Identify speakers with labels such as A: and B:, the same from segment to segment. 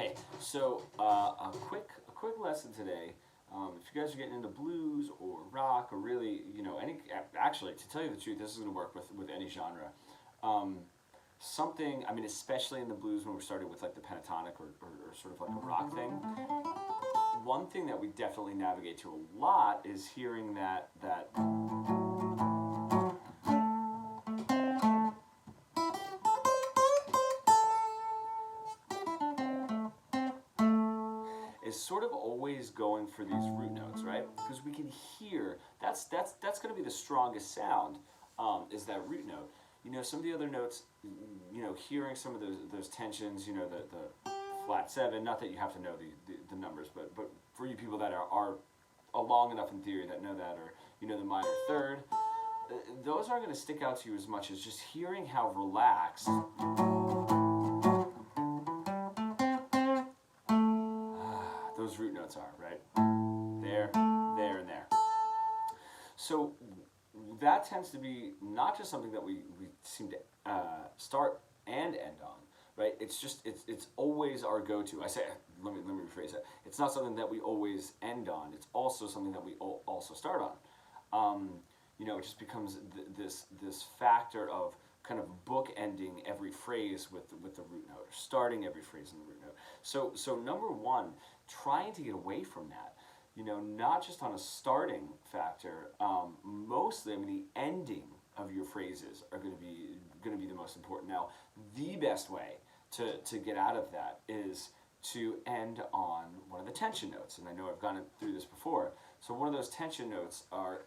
A: Hey, so a quick lesson today. If you guys are getting into blues or rock or really, any actually, to tell you the truth, this is going to work with any genre. Um, Something, I mean, especially in the blues when we're starting with like the pentatonic or sort of like a rock thing. One thing that we definitely navigate to a lot is hearing that is sort of always going for these root notes, right? Because we can hear that's going to be the strongest sound, is that root note. Some of the other notes, hearing some of those tensions, the flat seven. Not that you have to know the numbers, but for you people that are long enough in theory that know that, or the minor third, those aren't going to stick out to you as much as just hearing how relaxed those root notes are, right? There, there, and there. So that tends to be not just something that we seem to start and end on, right? It's always our go-to. Let me rephrase that. It's not something that we always end on. It's also something that we also start on. It just becomes this factor of kind of bookending every phrase with the root note, or starting every phrase in the root note. So number one, trying to get away from that. Not just on a starting factor. Mostly, I mean, the ending of your phrases are going to be the most important. Now, the best way to get out of that is to end on one of the tension notes. And I know I've gone through this before. So one of those tension notes are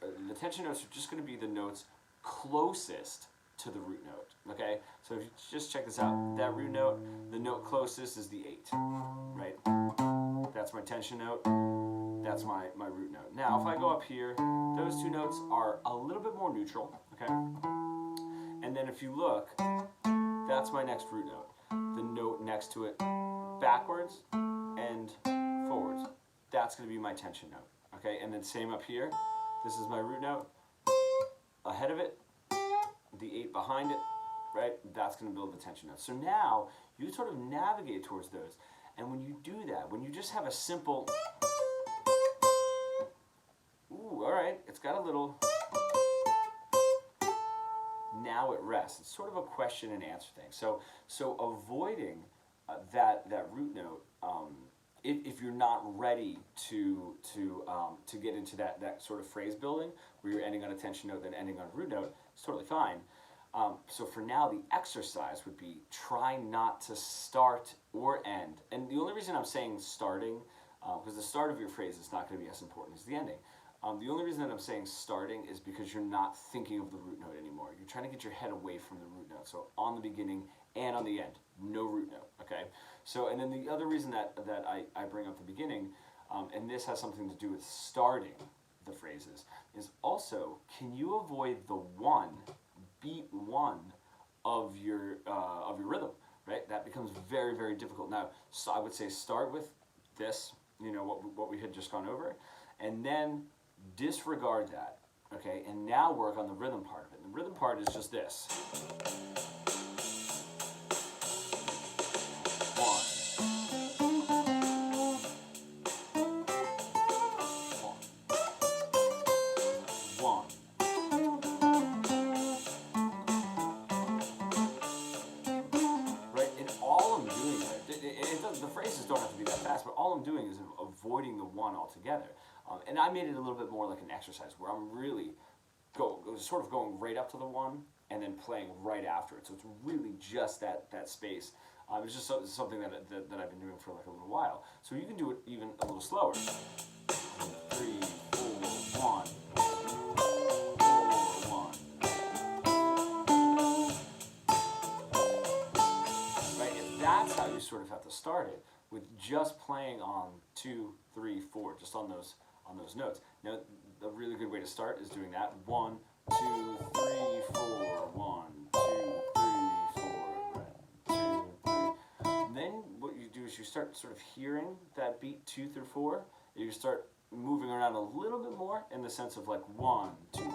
A: just going to be the notes closest to the root note. Okay, so if you just check this out, that root note, the note closest is the 8, right? That's my tension note. That's my root note. Now, if I go up here, those two notes are a little bit more neutral, okay? And then if you look, that's my next root note. The note next to it, backwards and forwards. That's going to be my tension note, okay? And then same up here. This is my root note. Ahead of it, the 8 behind it, right? That's going to build the tension note. So now, you sort of navigate towards those. And when you do that, when you just have a simple... Ooh, all right, it's got a little... Now it rests. It's sort of a question and answer thing. So avoiding that root note, if you're not ready to get into that sort of phrase building where you're ending on a tension note then ending on a root note, it's totally fine. So for now, the exercise would be try not to start or end. And the only reason I'm saying starting, because the start of your phrase is not going to be as important as the ending. The only reason that I'm saying starting is because you're not thinking of the root note anymore. You're trying to get your head away from the root note. So on the beginning and on the end, no root note, okay? So, and then the other reason that I bring up the beginning, and this has something to do with starting the phrases, is also, can you avoid the beat one of your rhythm, right? That becomes very, very difficult. Now, so I would say start with this, what we had just gone over, and then disregard that, okay? And now work on the rhythm part of it. And the rhythm part is just this. One. Right? And all I'm doing the phrases don't have to be that fast, but all I'm doing is avoiding the one altogether. And I made it a little bit more like an exercise where I'm really sort of going right up to the one and then playing right after it. So it's really just that space. It's just something that I've been doing for like a little while. So you can do it even a little slower. 3, 4, 1. 4, 1. Right? And that's how you sort of have to start it, with just playing on 2, 3, 4, just on those notes. Now, a really good way to start is doing that. 1, 2, 3, 4. 1, 2, 3, 4. 2, 3. And then what you do is you start sort of hearing that beat 2 through 4. You start moving around a little bit more in the sense of like 1, 2. 1.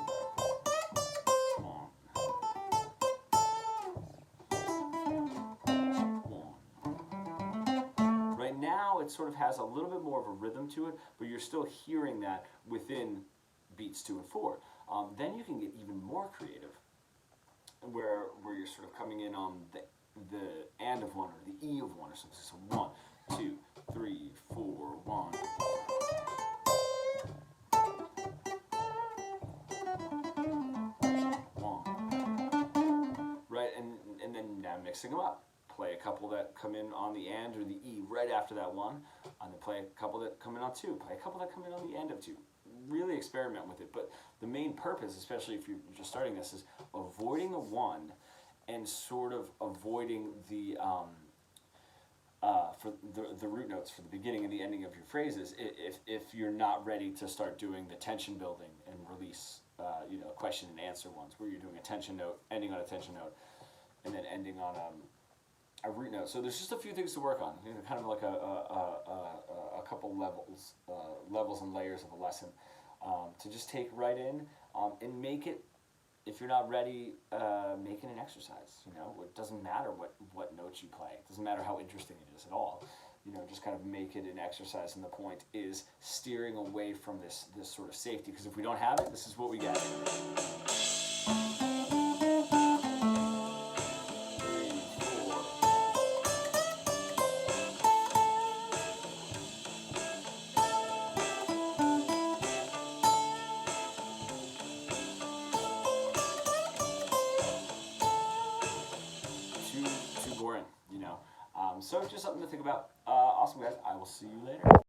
A: now it sort of has a little bit more of a rhythm to it, but you're still hearing that within beats 2 and 4. Then you can get even more creative, where you're sort of coming in on the and of one or the E of one or something. So 1, 2, 3, 4, 1. Right, and then now mixing them up. Play a couple that come in on the and or the E right after that 1, and then play a couple that come in on 2. Play a couple that come in on the end of 2. Really experiment with it, but the main purpose, especially if you're just starting this, is avoiding the 1 and sort of avoiding the for the root notes for the beginning and the ending of your phrases. If you're not ready to start doing the tension building and release, question and answer ones, where you're doing a tension note, ending on a tension note, and then ending on a root note. So there's just a few things to work on, kind of like a couple levels and layers of a lesson to just take right in and make it. If you're not ready, make it an exercise. It doesn't matter what notes you play. It doesn't matter how interesting it is at all. Just kind of make it an exercise. And the point is steering away from this sort of safety. Because if we don't have it, this is what we get. Too boring, So just something to think about. Awesome, guys. I will see you later.